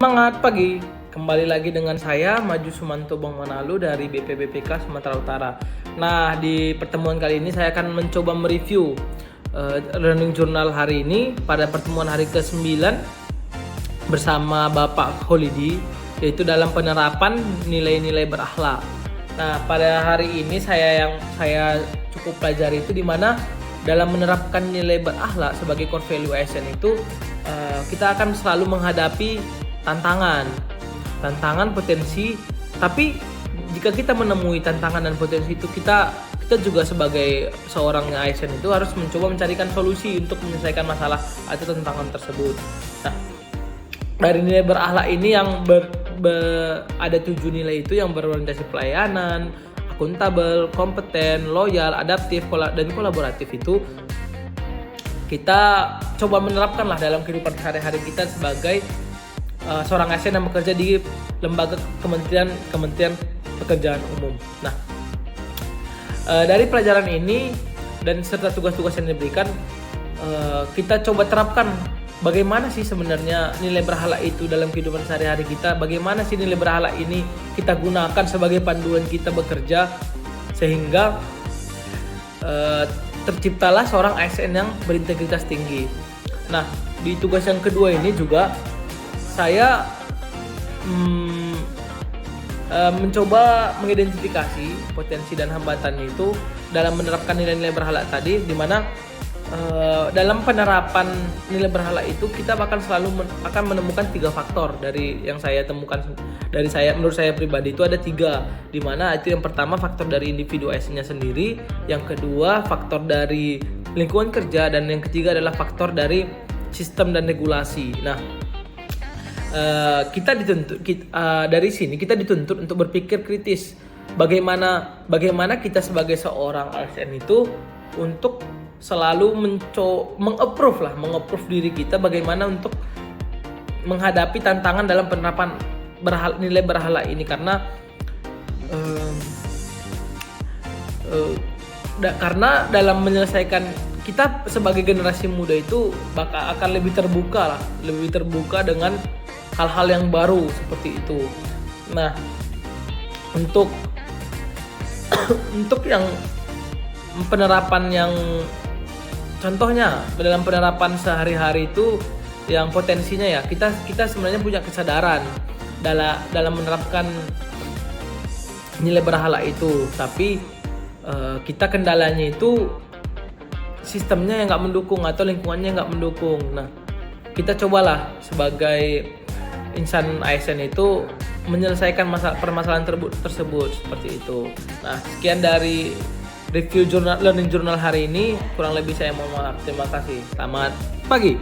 Semangat pagi, kembali lagi dengan saya Maju Sumanto Bang Manalu dari BPBPK Sumatera Utara. Nah, di pertemuan kali ini saya akan mencoba mereview learning journal hari ini pada pertemuan hari ke-9 bersama Bapak Holidi, yaitu dalam penerapan nilai-nilai berakhlak. Nah, pada hari ini saya cukup pelajari itu di mana dalam menerapkan nilai berakhlak sebagai core value ASN itu kita akan selalu menghadapi tantangan, potensi. Tapi jika kita menemui tantangan dan potensi itu, kita juga sebagai seorang ASN itu harus mencoba mencarikan solusi untuk menyelesaikan masalah atau tantangan tersebut. Nah, dari nilai berakhlak ini yang ada 7 nilai itu yang berorientasi pelayanan, akuntabel, kompeten, loyal, adaptif, dan kolaboratif itu kita coba menerapkan lah dalam kehidupan sehari-hari kita sebagai seorang ASN yang bekerja di lembaga kementerian pekerjaan umum. Nah, dari pelajaran ini dan serta tugas-tugas yang diberikan, kita coba terapkan bagaimana sih sebenarnya nilai berakhlak itu dalam kehidupan sehari-hari kita. Bagaimana sih nilai berakhlak ini kita gunakan sebagai panduan kita bekerja sehingga terciptalah seorang ASN yang berintegritas tinggi. Nah, di tugas yang kedua ini juga saya mencoba mengidentifikasi potensi dan hambatannya itu dalam menerapkan nilai-nilai berakhlak tadi, di mana dalam penerapan nilai berakhlak itu kita akan menemukan 3 faktor dari yang saya temukan. Menurut saya pribadi itu ada 3, di mana itu yang pertama faktor dari individu ASN-nya sendiri, yang kedua faktor dari lingkungan kerja, dan yang ketiga adalah faktor dari sistem dan regulasi. Nah, dari sini kita dituntut untuk berpikir kritis bagaimana kita sebagai seorang ASN itu untuk selalu meng-approve diri kita bagaimana untuk menghadapi tantangan dalam penerapan nilai berakhlak ini, karena dalam menyelesaikan, kita sebagai generasi muda itu akan lebih terbuka dengan hal-hal yang baru seperti itu. Nah, untuk yang penerapan yang contohnya dalam penerapan sehari-hari itu yang potensinya ya kita sebenarnya punya kesadaran dalam menerapkan nilai berakhlak itu, tapi kita kendalanya itu sistemnya yang nggak mendukung atau lingkungannya nggak mendukung. Nah, kita cobalah sebagai insan ASN itu menyelesaikan permasalahan tersebut seperti itu. Nah, sekian dari review learning journal hari ini. Kurang lebih saya mohon maaf. Terima kasih. Selamat pagi.